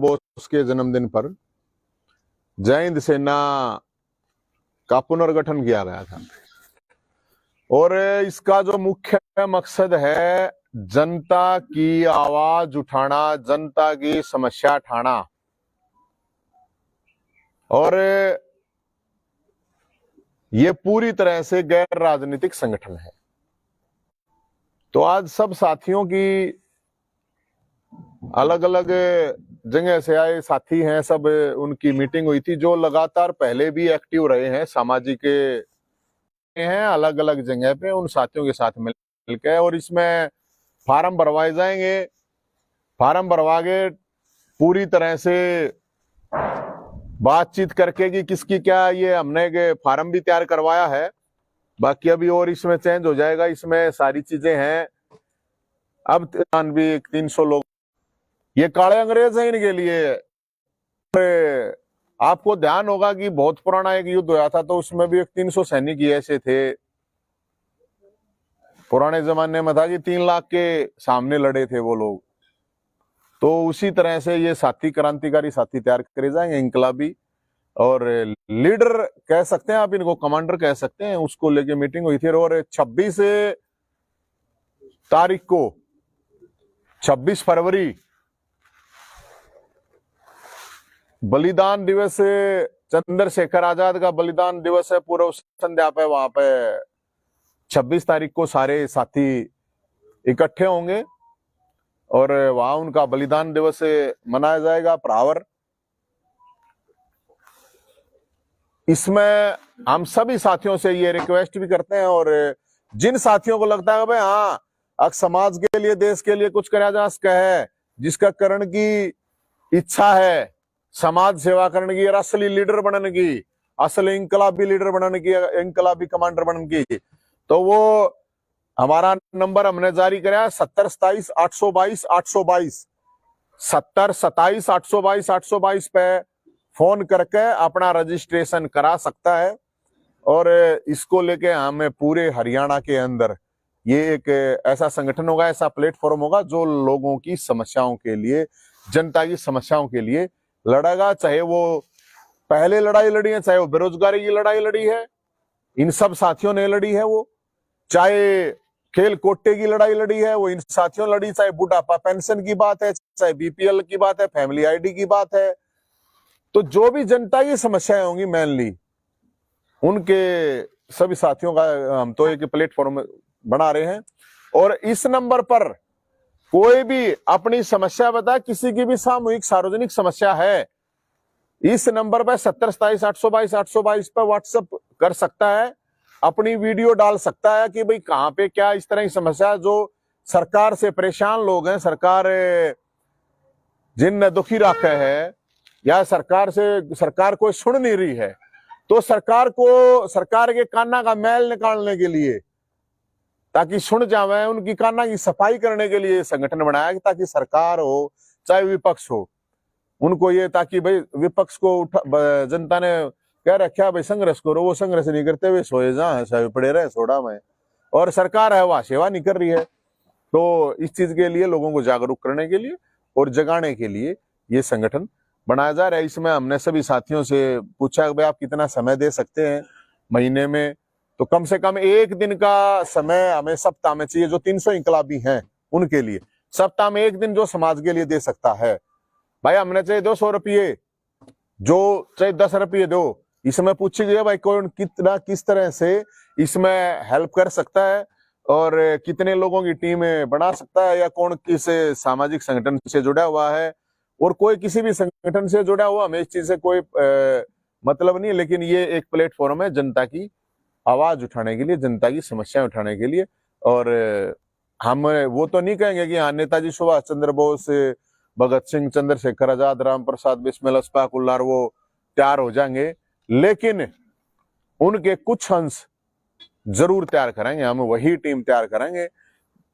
बोस के जन्मदिन पर जय हिंद सेना का पुनर्गठन किया गया था और इसका जो मुख्य मकसद है जनता की आवाज उठाना, जनता की समस्या उठाना। और ये पूरी तरह से गैर राजनीतिक संगठन है। तो आज सब साथियों की अलग अलग जगह से आए साथी हैं, सब उनकी मीटिंग हुई थी जो लगातार पहले भी एक्टिव रहे हैं, सामाजिक हैं अलग अलग जगह पे, उन साथियों के साथ मिलकर। और इसमें फार्म भरवाए जाएंगे, फार्म भरवा के पूरी तरह से बातचीत करके कि किसकी क्या, ये हमने फार्म भी तैयार करवाया है, बाकी अभी और इसमें चेंज हो जाएगा, इसमें सारी चीजें हैं। अब भी 300 लोग, ये काले अंग्रेज हैं, इनके लिए आपको ध्यान होगा कि बहुत पुराना एक युद्ध हुआ था, तो उसमें भी 300 सैनिक ऐसे थे। पुराने जमाने में था कि 3 लाख के सामने लड़े थे वो लोग। तो उसी तरह से ये साथी, क्रांतिकारी साथी तैयार करे जाएंगे, इंकलाबी और लीडर कह सकते हैं आप इनको, कमांडर कह सकते हैं, उसको लेके मीटिंग हुई थी। और 26 तारीख को, 26 फरवरी बलिदान दिवस, चंद्रशेखर आजाद का बलिदान दिवस है, पूर्व संध्या पे वहां पे 26 तारीख को सारे साथी इकट्ठे होंगे और वहां उनका बलिदान दिवस मनाया जाएगा प्रावर। इसमें हम सभी साथियों से ये रिक्वेस्ट भी करते हैं, और जिन साथियों को लगता है भाई हाँ अब समाज के लिए, देश के लिए कुछ करा जा सका है, जिसका करण की इच्छा है, समाज सेवा करने की, असली लीडर बनने की, असली इंकलाबी लीडर बनने की, इंकलाबी कमांडर बनने की, तो वो हमारा नंबर हमने जारी कराया 70 27 822 822, 70 27 822 822 पे फोन करके अपना रजिस्ट्रेशन करा सकता है। और इसको लेके हमें पूरे हरियाणा के अंदर ये एक ऐसा संगठन होगा, ऐसा प्लेटफॉर्म होगा जो लोगों की समस्याओं के लिए, जनता की समस्याओं के लिए लड़ेगा। चाहे वो पहले लड़ाई लड़ी है, चाहे वो बेरोजगारी की लड़ाई लड़ी है, इन सब साथियों ने लड़ी है, वो चाहे खेल कोटे की लड़ाई लड़ी है, वो इन साथियों लड़ी, चाहे बुढ़ापा पेंशन की बात है, चाहे बीपीएल की बात है, फैमिली आईडी की बात है। तो जो भी जनता की समस्याएं होंगी मेनली, उनके सभी साथियों का हम तो एक प्लेटफॉर्म बना रहे हैं। और इस नंबर पर कोई भी अपनी समस्या बता, किसी की भी सामूहिक सार्वजनिक समस्या है, इस नंबर पर 70 27 822 822 पर व्हाट्सएप कर सकता है, अपनी वीडियो डाल सकता है कि भाई कहां पे क्या इस तरह की समस्या, जो सरकार से परेशान लोग हैं, सरकार जिन दुखी रखा है, या सरकार कोई सुन नहीं रही है, तो सरकार को, सरकार के काना का मैल निकालने के लिए, ताकि सुन जावे, उनकी काना की सफाई करने के लिए संगठन बनाया कि ताकि सरकार हो चाहे विपक्ष हो, उनको ये, ताकि भाई विपक्ष को जनता ने कह रखा भाई संघर्ष करो, वो संघर्ष नहीं करते हुए सोए जा पड़े रहे सोड़ा में, और सरकार है वह सेवा नहीं कर रही है। तो इस चीज के लिए लोगों को जागरूक करने के लिए और जगाने के लिए ये संगठन बनाया जा रहा है। इसमें हमने सभी साथियों से पूछा कि भाई आप कितना समय दे सकते हैं महीने में, तो कम से कम एक दिन का समय हमें सप्ताह में चाहिए। जो 300 इंकलाबी हैं उनके लिए सप्ताह में एक दिन जो समाज के लिए दे सकता है, भाई हमने चाहे 200 रुपये, जो चाहे 10 रुपये दो, इसमें पूछी गई भाई कौन कितना किस तरह से इसमें हेल्प कर सकता है और कितने लोगों की टीम बना सकता है, या कौन किस सामाजिक संगठन से जुड़ा हुआ है, और कोई किसी भी संगठन से जुड़ा हुआ, हमें इस चीज से कोई मतलब नहीं है, लेकिन ये एक प्लेटफॉर्म है जनता की आवाज उठाने के लिए, जनता की समस्याएं उठाने के लिए। और हम वो तो नहीं कहेंगे कि हाँ नेताजी सुभाष चंद्र बोस, भगत सिंह, चंद्रशेखर आजाद, राम प्रसाद बिस्मिल, अशफाक उल्लाह वो तैयार हो जाएंगे, लेकिन उनके कुछ अंश जरूर तैयार करेंगे। हम वही टीम तैयार करेंगे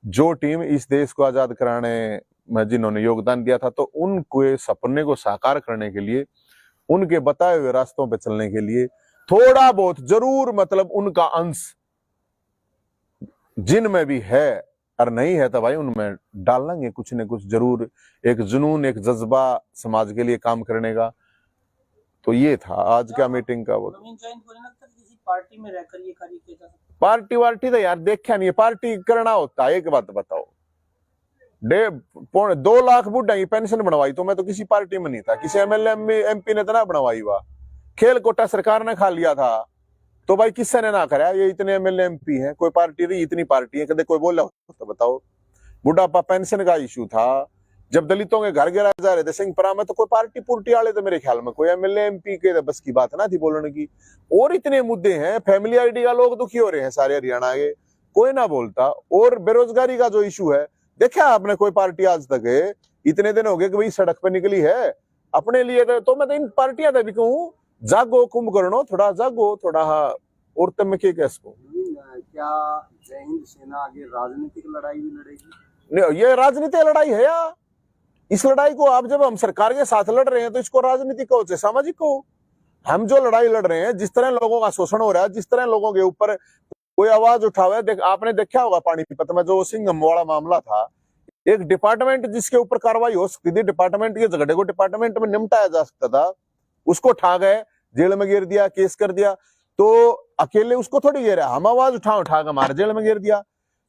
जो टीम इस देश को आजाद कराने में जिन्होंने योगदान दिया था, तो उनके सपने को साकार करने के लिए, उनके बताए हुए रास्तों पर चलने के लिए थोड़ा बहुत जरूर, मतलब उनका अंश जिनमें भी है, और नहीं है तो भाई उनमें डालेंगे कुछ न कुछ जरूर, एक जुनून, एक जज्बा समाज के लिए काम करने का। तो ये था आज का मीटिंग का वो। नवीन जैन को नहीं लगता किसी पार्टी में रहकर ये कार्य किया जा सकता? पार्टी वार्टी तो यार देखा नहीं है, पार्टी करना होता है। एक बात बताओ, 2 लाख बुढ़ा की पेंशन बनवाई तो मैं तो किसी पार्टी में नहीं था, किसी एमएलए एमपी ने तो ना बनवाई। हुआ खेल कोटा सरकार ने खा लिया था तो भाई किसने ने ना करा? ये इतने एमएलए एमपी हैं, कोई पार्टी नहीं, इतनी पार्टी है, कदे कोई बोला तो बताओ? बुढ़ापा पेंशन का इशू था, जब दलितों के घर गिराए जा रहे थे सिंहपुरा में, तो कोई पार्टी पुर्टी वाले तो मेरे ख्याल में कोई एमएलए एमपी के बस की बात ना थी बोलने की। और इतने मुद्दे हैं, फैमिली आईडी का लोग दुखी हो रहे हैं सारे हरियाणा के, कोई ना बोलता। और बेरोजगारी का जो इशू है, देखा आपने कोई पार्टी आज तक है? इतने दिन हो गए कि भाई सड़क पे निकली है अपने लिए। तो मैं तो इन पार्टियां भी कहूँ, जागो कुंभकर्णो, थोड़ा जागो, थोड़ा। और तब में क्या इसको क्या जय हिंद सेना आगे राजनीतिक लड़ाई भी लड़ेगी? नहीं, ये राजनीतिक लड़ाई है या? इस लड़ाई को आप जब हम सरकार के साथ लड़ रहे हैं तो इसको राजनीतिक हो चाहे सामाजिक हो। हम जो लड़ाई लड़ रहे हैं, जिस तरह लोगों का शोषण हो रहा है, जिस तरह लोगों के ऊपर कोई आवाज उठावे, आपने देखा होगा पानीपत में जो सिंघम वाला मामला था, एक डिपार्टमेंट जिसके ऊपर कार्रवाई हो सकती थी, डिपार्टमेंट के झगड़े को डिपार्टमेंट में निपटाया जा सकता था, उसको उठा गए, जेल में गिर दिया, केस कर दिया। तो अकेले उसको थोड़ी गिरा, हम आवाज उठा के मार जेल में गिर दिया।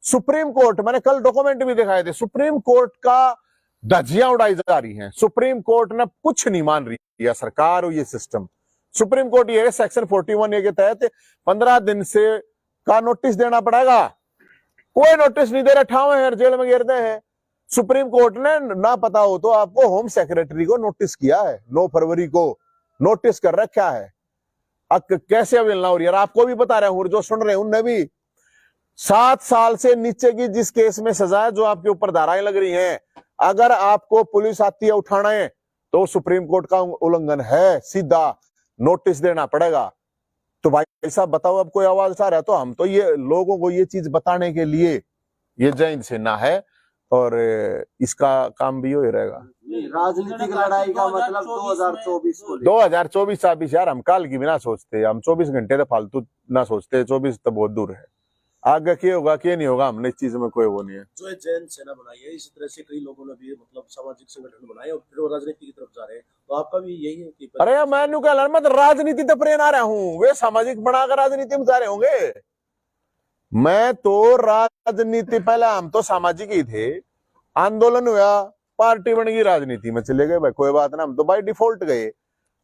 सुप्रीम कोर्ट, मैंने कल डॉक्यूमेंट भी दिखाए थे, सुप्रीम कोर्ट का धज्जियां उड़ाई जा रही हैं। सुप्रीम कोर्ट ने कुछ नहीं मान रही है सरकार और ये सिस्टम। सुप्रीम कोर्ट ये सेक्शन 41A के तहत 15 दिन से का नोटिस देना पड़ेगा, कोई नोटिस नहीं दे रहे, ठावे हैं जेल में गिरते हैं। सुप्रीम कोर्ट ने ना पता हो तो आपको होम सेक्रेटरी को नोटिस किया है, 9 फरवरी को नोटिस कर रखा है। अब कैसे अवहेलना हो रही है आपको भी बता रहे हूं, जो सुन रहे हैं उनने भी। 7 साल से नीचे की जिस केस में सजा है, जो आपके ऊपर धाराएं लग रही हैं, अगर आपको पुलिस आती है उठाने तो सुप्रीम कोर्ट का उल्लंघन है, सीधा नोटिस देना पड़ेगा। तो भाई साहब बताओ, अब कोई आवाज उठा रहा है तो हम तो ये लोगों को ये चीज बताने के लिए ये जय हिंद सेना है, और इसका काम भी हो ही रहेगा। राजनीतिक लड़ाई का मतलब 2024 को 2024 यार, हम काल की भी ना सोचते, हम 24 घंटे तो फालतू ना सोचते, 24 तो बहुत दूर है। आगे क्या होगा क्या नहीं होगा, हमने इस चीज में कोई वो नहीं है। जो जैन सेना बनाई है, इसी तरह से कई लोगों ने भी मतलब सामाजिक संगठन बनाए और फिर वो राजनीति की तरफ जा रहे हैं, तो आपका भी यही है कि? अरे यार मैं क्या मैं तो राजनीति तो प्रेरणा रहा हूँ, वे सामाजिक बनाकर राजनीति में जा रहे होंगे। मैं तो राजनीति, पहले हम तो सामाजिक ही थे, आंदोलन हुआ, पार्टी बन गई, राजनीति में चले गए। भाई कोई बात ना, हम तो बाय डिफॉल्ट गए।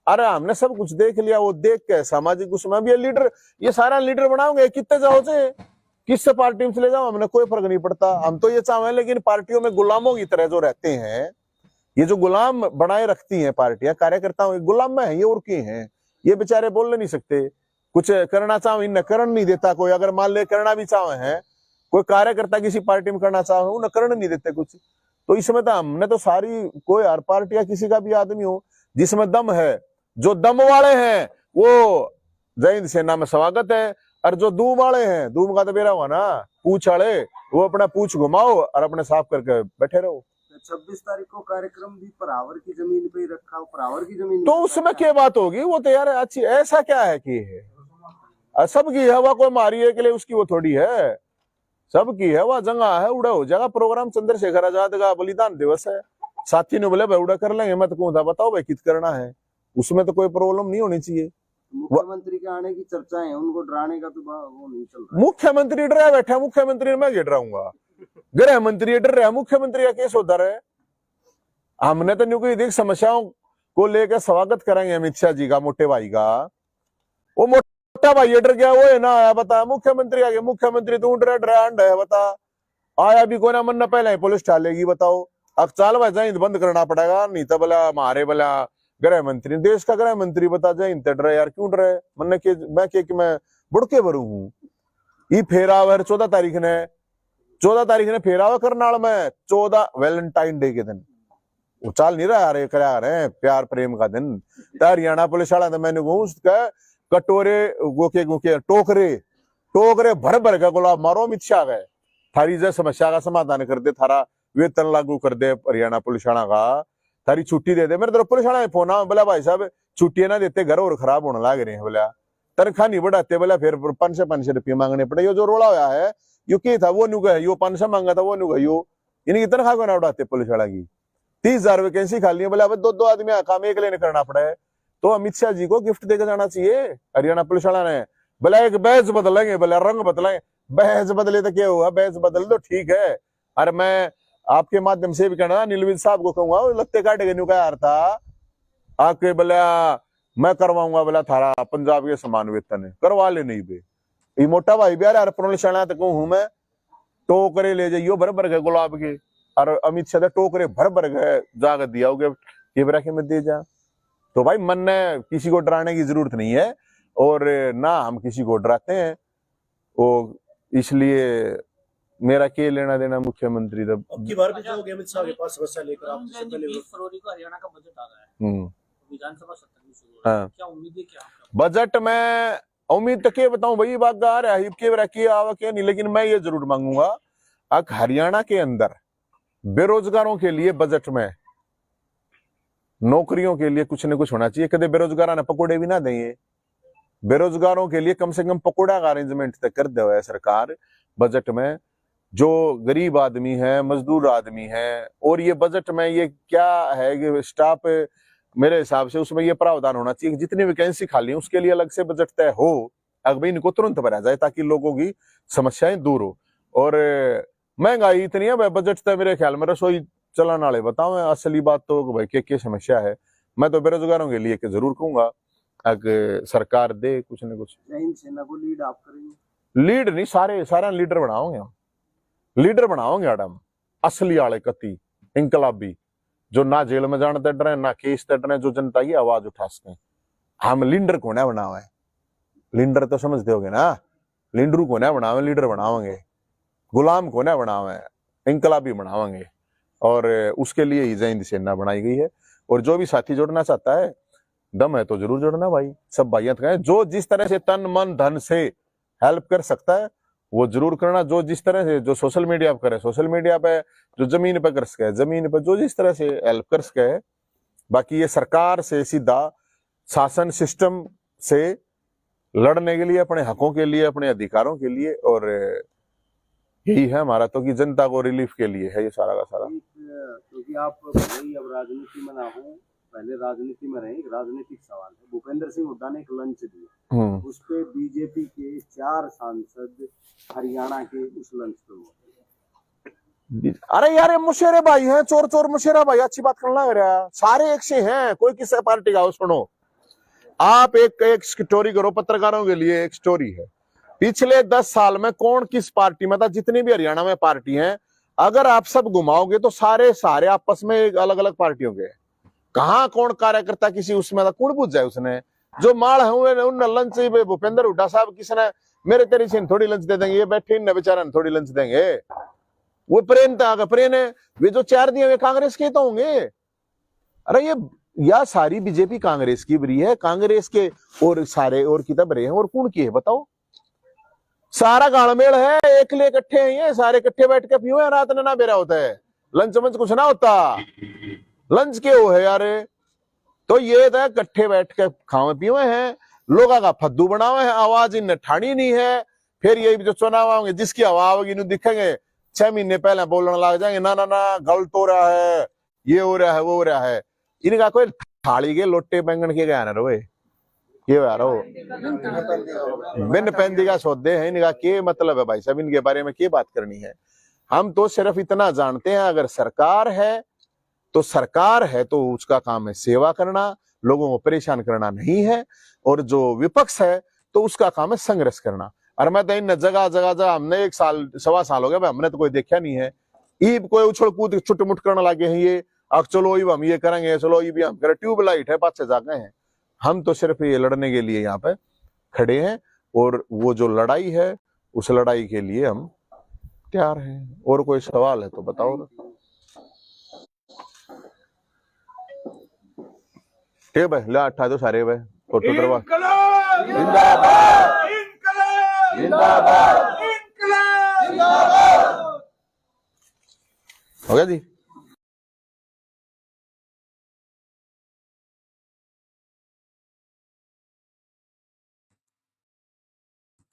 अरे हमने सब कुछ देख लिया, वो देख के सामाजिक उसमें भी लीडर, ये सारा लीडर बनाओगे, कितने जाओ से किस पार्टी में चले जाओ, हमें कोई फर्क नहीं पड़ता। हम तो ये चाहे, लेकिन पार्टियों में गुलामों की तरह जो रहते हैं, ये जो गुलाम बनाए रखती हैं पार्टियां, कार्यकर्ताओं गुलाम में है ये, और के हैं ये बेचारे बोल नहीं सकते, कुछ करना चाहो इन्हें करण नहीं देता कोई। अगर मान ले करना भी चाहे हैं, कोई कार्यकर्ता किसी पार्टी में करना चाहे, उन्हें करण नहीं देते कुछ। तो इसमें तो हमने तो सारी, कोई हर पार्टी या किसी का भी आदमी हो जिसमें दम है, जो दम वाले हैं वो जय हिंद सेना में स्वागत है। और जो दूम वाले हैं, दूम का तो मेरा हुआ ना, पूछ वाले, वो अपना पूछ घुमाओ और अपने साफ करके बैठे रहो। 26 तारीख को कार्यक्रम भी परावर की जमीन पे ही रखा, परावर की जमीन तो उसमें क्या बात होगी, वो तो यार अच्छी, ऐसा क्या है कि है सबकी हवा कोई मारी है के लिए उसकी वो थोड़ी है, सबकी है वह जगह है, उड़ा हो जाएगा प्रोग्राम। चंद्रशेखर आजाद का बलिदान दिवस है, साथी ने बोले भाई उड़ा कर लेंगे, मैं तो कहूँ था बताओ भाई कित करना है, उसमें तो कोई प्रॉब्लम नहीं होनी चाहिए। मुख्यमंत्री के आने की चर्चा है, उनको डराने का तो वो नहीं चल रहा। मुख्यमंत्री डरा बैठा, मुख्यमंत्री मैं गिर रहूंगा, गृह मंत्री डर रहा, मुख्यमंत्री का केस होता रहे। हमने तो न्यू देख समस्याओं को लेकर स्वागत करेंगे अमित शाह जी का, मोटे भाई का। वो मोटा भाई डर गया, वो है ना आया बता, मुख्यमंत्री आ गया, मुख्यमंत्री तू डरा है बता, आया भी कोई ना मन पहले ही पुलिस डालेगी बताओ। अब चाल भाई जय बंद करना पड़ेगा, नहीं तो बोला हमारे बोला गृह मंत्री, देश का गृह मंत्री बता जय हिंद डर यार, क्यों डर है? मन के मैं बुड़के भरू हूँ। ये फेरावर 14 तारीख ने फेरावा करनाल में, 14 वैलेंटाइन डे के दिन, वो चाल नहीं रहा यार, करा रहे हैं प्यार प्रेम का दिन। हरियाणा पुलिस वाला तो मैंने कटोरे गोके गोके टोकरे भर भर का गुलाब मारो, अमित शाह गए थारी जय समस्या का समाधान कर दे, थारा वेतन लागू कर दे हरियाणा पुलिस वाला का, थारी छुट्टी दे दे। मेरे तरफ पुलिस वाला फोन आ, बोला भाई साहब छुट्टियां ना देते, घर और खराब होने लग रहे हैं, बोला तनख्वाह नहीं बढ़ाते, बोला फिर 500 रुपये मांगने पड़े। ये जो रोड़ा हुआ है यो के था वो नु गए, यो 500 मांगा था वो नु गए, यो इनकी तनख्वाह को ना उड़ाते पुलिस वाला की। 30,000 वैकेंसी खाली है, बोले अब दो आदमी काम एक लेने करना पड़ा है। तो अमित शाह जी को गिफ्ट देकर जाना चाहिए हरियाणा पुलिस वाला ने। बोला एक बैच बदलेंगे, बोला रंग बदलेंगे। बैच बदले तो क्या हुआ, बैच बदल दो ठीक है। अरे मैं आपके माध्यम से भी कहना नीलविद साहब को कहूंगा, लगते काटे न्यू का यार था आके, बोला मैं करवाऊंगा, बोला थारा पंजाब के समान वेतन है, करवा ले नहीं बे। ये मोटा भाई भी यार पुलिस वाला तक हूं मैं, टोकरे ले जाइयो भर भर गए गुलाब के, और अमित शाह टोकरे भर भर गए जाकर दिया होगे केवरा के में दे जा। तो भाई मन ने किसी को डराने की जरूरत नहीं है, और ना हम किसी को डराते हैं। वो इसलिए मेरा क्या लेना देना मुख्यमंत्री तब। अब की बार भी जाओगे अमित शाह के पास समस्या लेकर? आप 20 फरवरी को हरियाणा का बजट आ रहा है, विधानसभा सत्र भी शुरू हो रहा है, क्या उम्मीद है क्या बजट में? उम्मीद तो क्या बताऊं भाई, बात आ रहा है के आवा क्या नहीं, लेकिन मैं ये जरूर मांगूंगा अब हरियाणा के अंदर बेरोजगारों के लिए बजट में नौकरियों के लिए कुछ न कुछ होना चाहिए। कदे बेरोजगार ने पकौड़े भी ना देंगे, बेरोजगारों के लिए कम से कम पकौड़ा का अरेंजमेंट तक कर दे है सरकार बजट में। जो गरीब आदमी है, मजदूर आदमी है, और ये बजट में ये क्या है कि स्टाफ, मेरे हिसाब से उसमें ये प्रावधान होना चाहिए कि जितनी वैकेंसी खाली है उसके लिए अलग से बजट तय हो, अगर इनको तुरंत भरा जाए ताकि लोगों की समस्याएं दूर हो। और महंगाई इतनी है, बजट तय मेरे ख्याल में रसोई चलाने वाले बताओ असली बात तो भाई क्या समस्या है। मैं तो बेरोजगारों के लिए जरूर कहूंगा अगर सरकार दे कुछ न कुछ। सेना को लीड आप करेंगे? लीड नहीं, सारे लीडर बनाओगे हम, लीडर बनाओगे मैडम, असली वाले कति इंकलाबी, जो ना जेल में जाने तट रहे, ना केस तट रहे, जो जनता की आवाज उठा सके। हम लीडर को ना बनावे, लीडर तो समझते होगे ना, लीडरू को ना बनावे, लीडर बनावेंगे, गुलाम को ना बनावे, इंकलाबी बनावेंगे। और उसके लिए ही जय हिंद सेना बनाई गई है। और जो भी साथी जुड़ना चाहता है, दम है तो जरूर जुड़ना भाई, सब भाइयत कहें, जो जिस तरह से तन मन धन से हेल्प कर सकता है वो जरूर करना। जो जिस तरह से, जो सोशल मीडिया पे करे सोशल मीडिया पे, जो जमीन पे कर सके जमीन पे, जो जिस तरह से हेल्प कर सके। बाकी ये सरकार से सीधा शासन सिस्टम से लड़ने के लिए, अपने हकों के लिए, अपने अधिकारों के लिए, और यही है हमारा तो कि जनता को रिलीफ के लिए है ये सारा का सारा। क्योंकि आप भले ही अब राजनीति में ना हो, पहले राजनीति में रहे, एक राजनीतिक सवाल है। भूपेंद्र सिंह हुड्डा ने एक लंच दिया, उस पे बीजेपी के 4 सांसद हरियाणा के उस लंच पे। अरे यार मुशेरे भाई हैं, चोर चोर मुशेरा भाई, अच्छी बात करना लग रहा है, सारे एक से हैं, कोई किसी पार्टी का हो। सुनो आप एक स्टोरी करो, पत्रकारों के लिए एक स्टोरी है, पिछले 10 साल में कौन किस पार्टी में था, जितनी भी हरियाणा में पार्टी हैं, अगर आप सब घुमाओगे तो सारे आपस में एक अलग अलग पार्टियों के। कहां कौन कार्यकर्ता किसी उसमें था, कौन पूछ जाए उसने, जो माल हुए उन लंच भूपेंद्र हुड्डा साहब किसने मेरे तेरी से थोड़ी लंच दे देंगे, ये बैठे इन बेचारा थोड़ी लंच देंगे। वो प्रेम था, प्रेम है, वे जो 4 दिए वे कांग्रेस के तो होंगे। अरे ये या सारी बीजेपी कांग्रेस की बरी है, कांग्रेस के और सारे और की तब रहे हैं, और कौन की है बताओ। सारा गाड़मेल है, एक ले इकट्ठे हैं, ये सारे इकट्ठे बैठ के पियो, रात में ना बेरा होता है, लंच मंच कुछ ना होता, लंच के हो है यार। तो ये था इकट्ठे बैठ के खावे पियो हैं, लोगों का फद्दू बनावे है, आवाज इन ठाणी नहीं है। फिर ये जो चुनाव आएंगे जिसकी हवा होगी दिखेंगे, 6 महीने पहले बोलने लग जाएंगे ना ना ना गलत हो रहा है, ये हो रहा है, वो हो रहा है। इनका कोई थाली के लोटे बैंगन के गया ना रोए, ये यार बिन पेंदी का सौदे हैं, इनका क्या मतलब है भाई साहब, इनके बारे में क्या बात करनी है। हम तो सिर्फ इतना जानते हैं, अगर सरकार है तो सरकार है तो उसका काम है सेवा करना, लोगों को परेशान करना नहीं है, और जो विपक्ष है तो उसका काम है संघर्ष करना। और मैं तो इन जगह हमने 1 साल 1.25 साल हो गया भाई, हमने तो कोई देखा नहीं है। ईब कोई उछल कूद छुट मुट करने लगे हैं ये, अब चलो ईब हम ये करेंगे, चलो ईब हम करें, ट्यूबलाइट है पाछे जागे हैं। हम तो सिर्फ ये लड़ने के लिए यहाँ पे खड़े हैं, और वो जो लड़ाई है उस लड़ाई के लिए हम तैयार हैं। और कोई सवाल है तो बताओ ना। ठीक है ला 18 दो सारे भाई फोटो करवा। जिंदाबाद जिंदाबाद जिंदाबाद। हो गया जी।